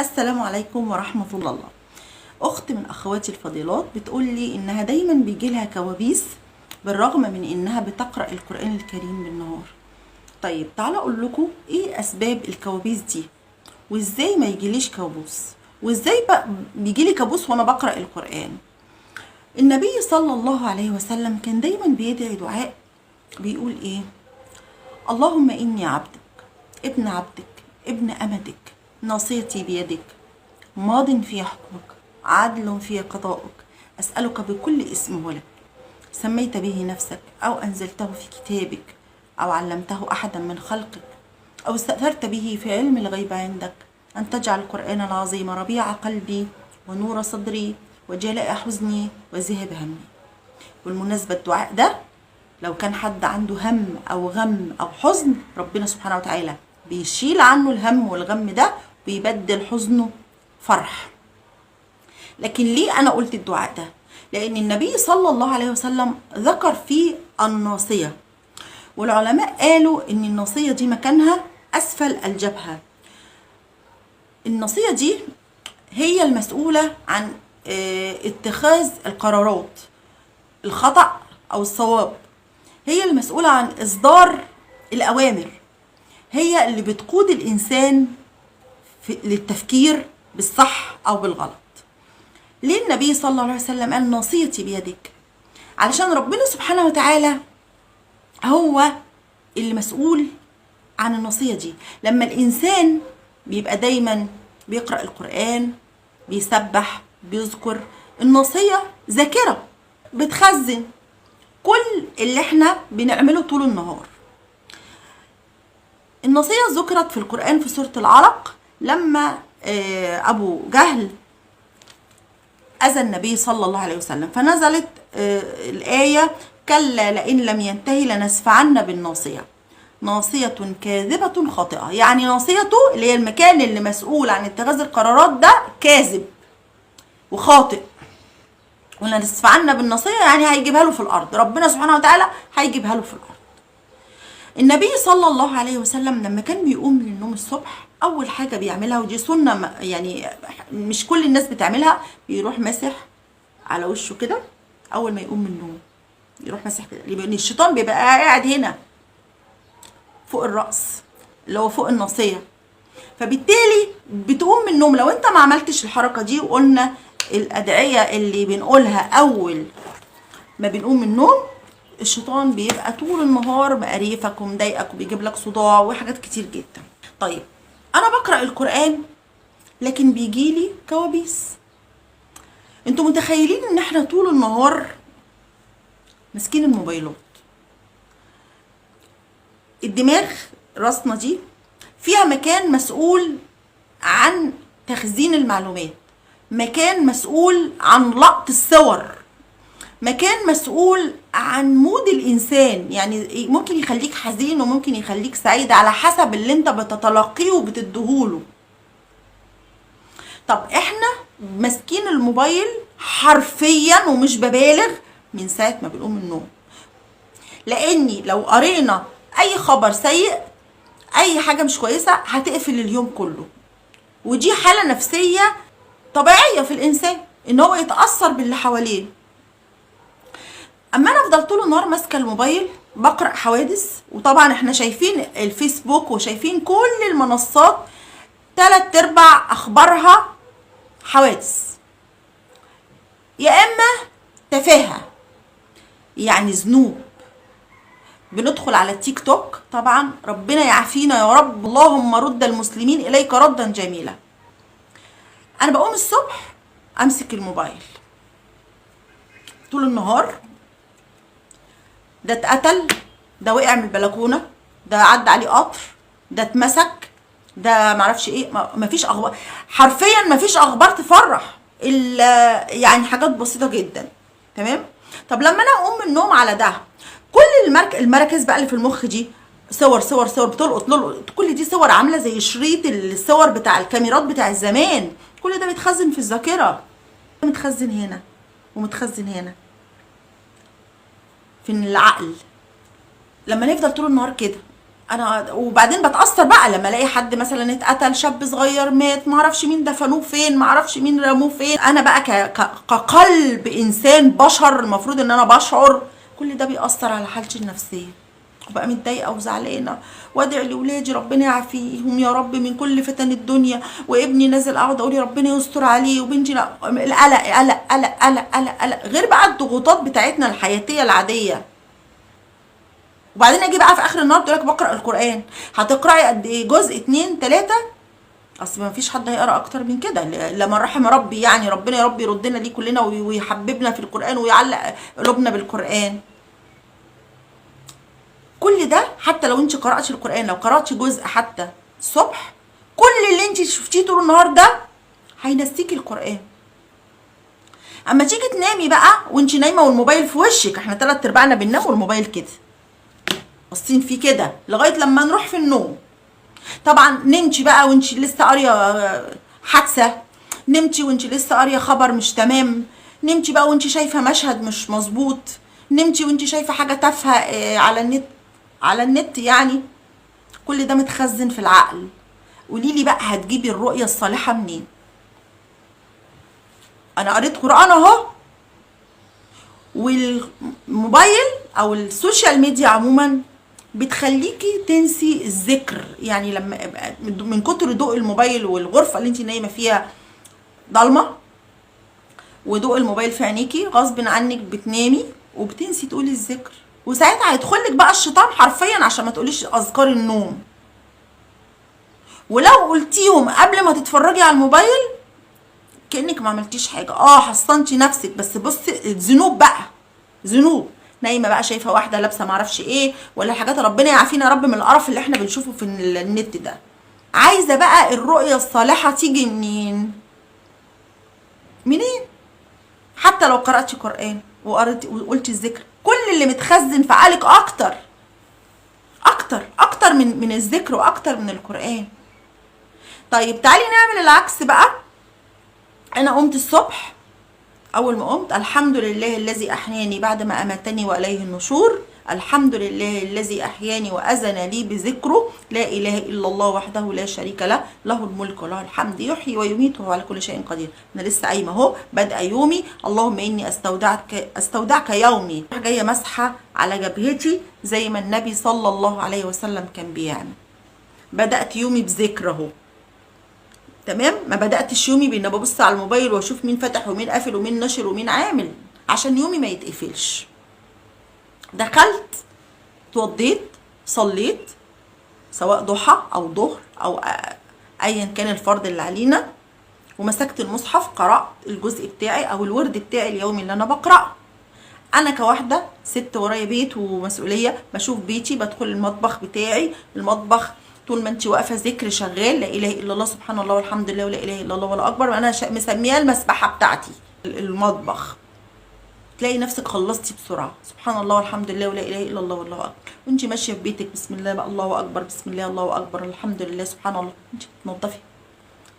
السلام عليكم ورحمة الله. أخت من أخواتي الفضيلات بتقول لي إنها دايما بيجي لها كوابيس بالرغم من إنها بتقرأ القرآن الكريم بالنهار. طيب تعالى أقول لكم إيه أسباب الكوابيس دي وإزاي ما يجيليش كابوس وإزاي بيجيلي كابوس وأنا بقرأ القرآن. النبي صلى الله عليه وسلم كان دايما بيدعي دعاء بيقول إيه: اللهم إني عبدك ابن عبدك ابن أمتك ناصيتي بيدك ماض في حكمك عدل في قضاؤك أسألك بكل اسم هو لك سميت به نفسك أو أنزلته في كتابك أو علمته أحدا من خلقك أو استأثرت به في علم الغيب عندك أن تجعل القرآن العظيم ربيع قلبي ونور صدري وجلاء حزني وذهاب همي. بالمناسبة الدعاء ده لو كان حد عنده هم أو غم أو حزن ربنا سبحانه وتعالى بيشيل عنه الهم والغم ده ويبدل حزنه فرح. لكن ليه أنا قلت الدعاء ده؟ لأن النبي صلى الله عليه وسلم ذكر فيه الناصية، والعلماء قالوا إن الناصية دي مكانها أسفل الجبهة. الناصية دي هي المسؤولة عن اتخاذ القرارات، الخطأ أو الصواب، هي المسؤولة عن إصدار الأوامر، هي اللي بتقود الإنسان للتفكير بالصح أو بالغلط. ليه النبي صلى الله عليه وسلم قال ناصيتي بيدك؟ علشان ربنا سبحانه وتعالى هو اللي مسؤول عن الناصية دي. لما الإنسان بيبقى دايما بيقرأ القرآن بيسبح بيذكر، الناصية ذاكرة بتخزن كل اللي احنا بنعمله طول النهار. الناصية ذكرت في القرآن في سورة العلق لما أبو جهل أذى النبي صلى الله عليه وسلم، فنزلت الآية: كلا لئن لم ينتهي لنسفعن بالناصية ناصية كاذبة خاطئة. يعني ناصيته اللي هي المكان اللي مسؤول عن اتخاذ القرارات ده كاذب وخاطئ، ولنسفعن بالناصية يعني هيجيبها له في الأرض، ربنا سبحانه وتعالى هيجيبها له في الأرض. النبي صلى الله عليه وسلم لما كان بيقوم من النوم الصبح أول حاجة بيعملها، ودي سنة يعني مش كل الناس بتعملها، بيروح مسح على وشه كده. أول ما يقوم من النوم يروح مسح كده، لأن الشيطان بيبقى قاعد هنا فوق الرأس اللي هو فوق الناصية، فبالتالي بتقوم من النوم. لو انت ما عملتش الحركة دي، وقلنا الأدعية اللي بنقولها أول ما بنقوم من النوم، الشيطان بيبقى طول النهار مقريفك ومضايقك وبيجيب لك صداع وحاجات كتير جدا. طيب انا بقرأ القرآن لكن بيجيلي كوابيس. انتوا متخيلين ان احنا طول النهار ماسكين الموبايلات؟ الدماغ راسنا دي فيها مكان مسؤول عن تخزين المعلومات، مكان مسؤول عن لقط الصور، مكان مسؤول عن مود الإنسان، يعني ممكن يخليك حزين وممكن يخليك سعيد على حسب اللي انت بتتلقيه وبتديهوله. طب احنا ماسكين الموبايل حرفيا ومش ببالغ من ساعة ما بنقوم من النوم، لاني لو قرينا اي خبر سيء اي حاجة مش كويسة هتقفل اليوم كله، ودي حالة نفسية طبيعية في الإنسان ان هو يتأثر باللي حواليه. اما انا افضل طول النهار ماسكه الموبايل بقرا حوادث، وطبعا احنا شايفين الفيسبوك وشايفين كل المنصات 3/4 اخبارها حوادث، يا اما تفاهه يعني ذنوب. بندخل على التيك توك، طبعا ربنا يعافينا يا رب، اللهم رد المسلمين اليك ردا جميلا. انا بقوم الصبح امسك الموبايل طول النهار، ده اتقتل، ده وقع من البلكونه، ده عدى عليه قطر، ده اتمسك، ده معرفش ايه، مفيش اخبار، حرفيا مفيش اخبار تفرح الا يعني حاجات بسيطه جدا. تمام؟ طب لما انا اقوم من النوم على ده، كل المراكز بقى اللي في المخ دي صور صور صور بتلقط، كل دي صور عامله زي شريط الصور بتاع الكاميرات بتاع الزمان، كل ده بيتخزن في الذاكره، متخزن هنا ومتخزن هنا في العقل. لما نفضل طول النهار كده انا وبعدين بتاثر بقى لما الاقي حد مثلا اتقتل، شاب صغير مات، معرفش مين دفنوه فين، معرفش مين رموه فين. انا بقى كقلب انسان بشر المفروض ان انا بشعر، كل ده بيأثر على حالتي النفسيه، وبقى متضايقه وزعلانه، وادعي لاولادي ربنا يعافيهم يا رب من كل فتن الدنيا، وابني نازل اقعد اقول يا ربنا يستر عليه، وبنتي لا، القلق قلق قلق قلق قلق قلق، غير بقى الضغوطات بتاعتنا الحياتيه العاديه. وبعدين اجي بقى في اخر النهار تقول لك بقرا القران، هتقراي قد ايه؟ جزء 2 3؟ اصل ما فيش حد هيقرا اكتر من كده لما رحم ربي، يعني ربنا يا رب يردنا ليه كلنا ويحببنا في القران ويعلق قلوبنا بالقران. كل ده حتى لو انت قراتي القران، لو قراتي جزء حتى الصبح، كل اللي انت شفتيه طول النهار ده هينسيكي القران. اما تيجي تنامي بقى وانت نايمه والموبايل في وشك، احنا 3 ارباعنا بننام والموبايل كده باصين فيه كده لغايه لما نروح في النوم. طبعا نمتي بقى وانت لسه قاريه حادثه، نمتي وانت لسه قاريه خبر مش تمام، نمتي بقى وانت شايفه مشهد مش مظبوط، نمتي وانت شايفه حاجه تافهه على النت يعني. كل ده متخزن في العقل. قولي لي بقى هتجيبي الرؤيه الصالحه منين؟ انا قريت قران اهو، والموبايل او السوشيال ميديا عموما بتخليكي تنسي الذكر. يعني لما من كتر ضوء الموبايل والغرفه اللي انت نايمه فيها ضلمه وضوء الموبايل في عينيكي، غصب عنك بتنامي وبتنسي تقولي الذكر، وساعتها هيدخلك بقى الشيطان حرفيا عشان ما تقوليش اذكار النوم. ولو قلتيهم قبل ما تتفرجي على الموبايل كانك ما عملتيش حاجه، حصنتي نفسك، بس بصي الذنوب بقى، ذنوب. نايمه بقى شايفه واحده لابسه معرفش ايه، ولا الحاجات ربنا يعافينا يا رب من القرف اللي احنا بنشوفه في النت ده. عايزه بقى الرؤيه الصالحه تيجي منين؟ منين؟ حتى لو قراتي قران وقرأتي وقلتي الذكر، كل اللي متخزن في عقلك اكتر اكتر من الذكر واكتر من القران. طيب تعالي نعمل العكس بقى. انا قمت الصبح، اول ما قمت الحمد لله الذي احياني بعد ما اماتني واليه النشور، الحمد لله الذي احياني واذن لي بذكره، لا اله الا الله وحده لا شريك له، له الملك وله الحمد يحيي ويميت وهو على كل شيء قدير. انا لسه قايمه اهو بادئه يومي، اللهم اني استودعك يومي، جايه مسحه على جبهتي زي ما النبي صلى الله عليه وسلم كان بيعمل. بدات يومي بذكر اهو، تمام. ما بداتش يومي بان ببص على الموبايل واشوف مين فتح ومين قافل ومين نشر ومين عامل، عشان يومي ما يتقفلش. دخلت اتوضيت صليت، سواء ضحى او ظهر او ايا كان الفرض اللي علينا، ومسكت المصحف قرات الجزء بتاعي او الورد بتاعي اليومي اللي انا بقراه. انا كواحده ست ورايا بيت ومسؤوليه، بشوف بيتي، بدخل المطبخ بتاعي، المطبخ طول ما انت واقفه ذكر شغال، لا اله الا الله سبحان الله والحمد لله ولا اله الا الله ولا اكبر، وانا مسميها المسبحه بتاعتي المطبخ. تلاقي نفسك خلصتي بسرعه، سبحان الله والحمد لله ولا اله الا الله والله اكبر، وانت ماشيه في بيتك بسم الله بقى الله اكبر، بسم الله الله اكبر الحمد لله سبحان الله، انت بتنضفي.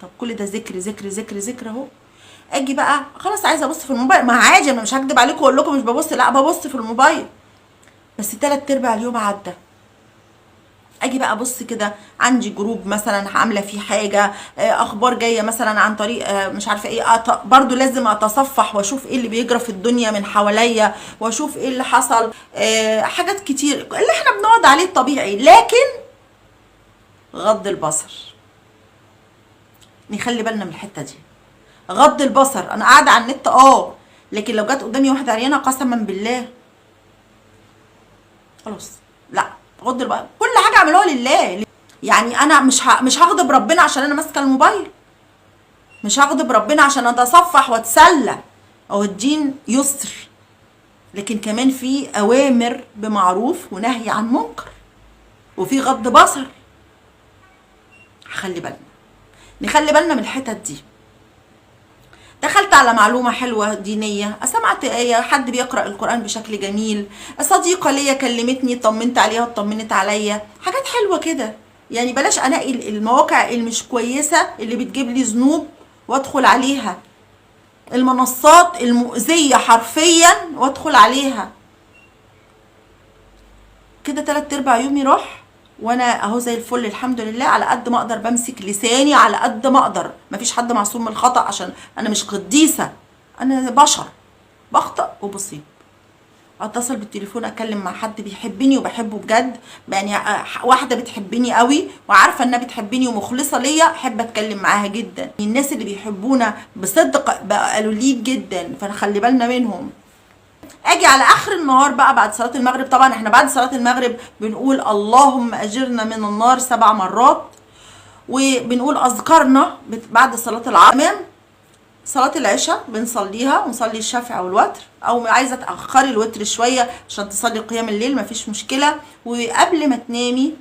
طب كل ده ذكر ذكر ذكر ذكر اهو. اجي بقى خلاص عايزه ابص في الموبايل، ما عادي انا مش هكدب عليكم واقول لكم مش ببص، لا ببص في الموبايل، بس 3/4 اليوم عدى. اجي بقى ابص كده، عندي جروب مثلا عامله فيه حاجه، اخبار جايه مثلا عن طريق مش عارفه ايه، برضو لازم اتصفح واشوف ايه اللي بيجرى في الدنيا من حواليا، واشوف ايه اللي حصل، حاجات كتير اللي احنا بنقعد عليه الطبيعي. لكن غض البصر، نخلي بالنا من الحته دي. غض البصر، انا قاعده على النت لكن لو جت قدامي واحده عريانه قسما بالله خلاص لا، غض البصر. كل حاجه اعملوها لله. يعني انا مش هغضب ربنا عشان انا ماسكه الموبايل، مش هغضب ربنا عشان اتصفح واتسلى. الدين يسر، لكن كمان في اوامر بمعروف ونهي عن منكر، وفي غض بصر. نخلي بالنا من الحتت دي. دخلت على معلومة حلوة دينية، سمعت آية، حد بيقرأ القرآن بشكل جميل، صديقة ليا كلمتني طمنت عليها وطمنت عليا، حاجات حلوة كده. يعني بلاش انقي المواقع اللي مش كويسة اللي بتجيب لي ذنوب وادخل عليها، المنصات المؤذية حرفيا وادخل عليها كده. 3/4 يومي راح وانا اهو زي الفل الحمد لله. على قد ما اقدر بمسك لساني على قد ما اقدر. مفيش حد معصوم من الخطأ، عشان انا مش قديسة، انا بشر بخطأ وبصيب. اتصل بالتليفون اكلم مع حد بيحبني وبحبه بجد، يعني واحده بتحبني قوي وعارفه انها بتحبني ومخلصه ليا، احب اتكلم معاها جدا. الناس اللي بيحبونا بصدق بقى قليلين جدا، فنخلي بالنا منهم. اجي على اخر النهار بقى بعد صلاه المغرب، طبعا احنا بعد صلاه المغرب بنقول اللهم اجرنا من النار 7 مرات، وبنقول اذكارنا بعد صلاه العصر. تمام. صلاة العشاء بنصليها ونصلي الشفع والوتر، او عايزة تأخري الوتر شوية عشان تصلي قيام الليل مفيش مشكلة. وقبل ما تنامي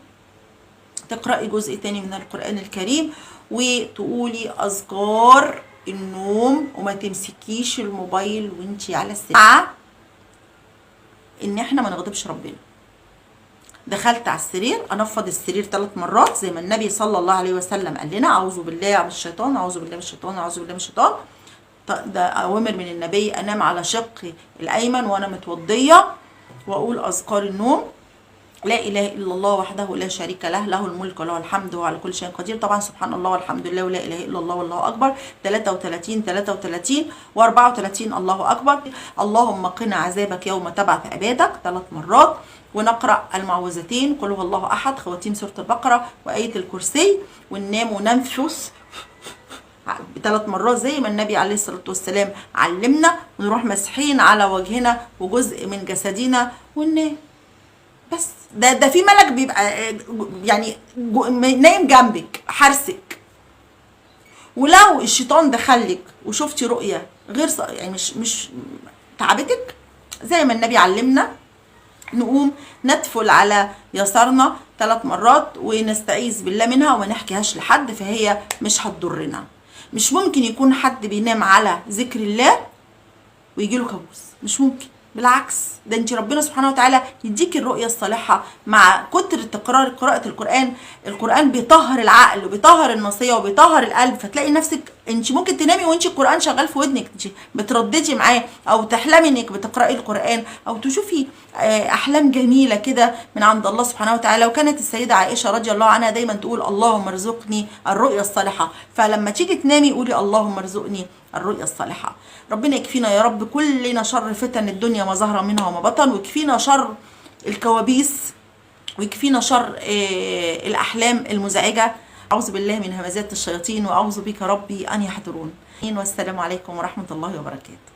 تقرأي جزء تاني من القرآن الكريم وتقولي أذكار النوم، وما تمسكيش الموبايل وانتي على السرير، ان احنا ما نغضبش ربنا. دخلت على السرير انفض السرير 3 مرات زي ما النبي صلى الله عليه وسلم قال لنا، اعوذ بالله من الشيطان، اعوذ بالله من الشيطان، اعوذ بالله من الشيطان. ده اوامر من النبي. انام على شقي الايمن وانا متوضيه، واقول اذكار النوم: لا اله الا الله وحده لا شريك له، له الملك وله الحمد وهو على كل شيء قدير. طبعا سبحان الله والحمد لله ولا اله الا الله والله اكبر 33 و34 الله اكبر. اللهم قنا عذابك يوم تبعث عبادك 3 مرات. ونقرا المعوذتين: قل هو الله احد، خواتيم سوره البقره وايه الكرسي. وننام وننفس 3 مرات زي ما النبي عليه الصلاه والسلام علمنا. ونروح مسحين على وجهنا وجزء من جسدنا وننام. بس ده في ملك بيبقى يعني نايم جنبك حارسك. ولو الشيطان دخلك وشفتي رؤيه غير يعني مش تعبتك، زي ما النبي علمنا نقوم ندفل على يسارنا 3 مرات ونستعيذ بالله منها وما نحكيهاش لحد، فهي مش هتضرنا. مش ممكن يكون حد بينام على ذكر الله ويجيله كابوس، مش ممكن. بالعكس، ده انت ربنا سبحانه وتعالى يديك الرؤيه الصالحه مع كتر تكرار قراءه القران. القران بيطهر العقل وبيطهر النصيه وبيطهر القلب، فتلاقي نفسك انت ممكن تنامي وانت القران شغال في ودنك، انت بترددي معاه، او تحلمي انك بتقراي القران، او تشوفي احلام جميله كده من عند الله سبحانه وتعالى. وكانت السيده عائشه رضي الله عنها دايما تقول: اللهم ارزقني الرؤيا الصالحه. فلما تيجي تنامي قولي: اللهم ارزقني الرؤيا الصالحه. ربنا يكفينا يا رب كلنا شر فتن الدنيا ما ظهر منها وما بطن، ويكفينا شر الكوابيس، ويكفينا شر الأحلام المزعجة. أعوذ بالله من همزات الشياطين، وأعوذ بك ربي أن يحضرون. والسلام عليكم ورحمة الله وبركاته.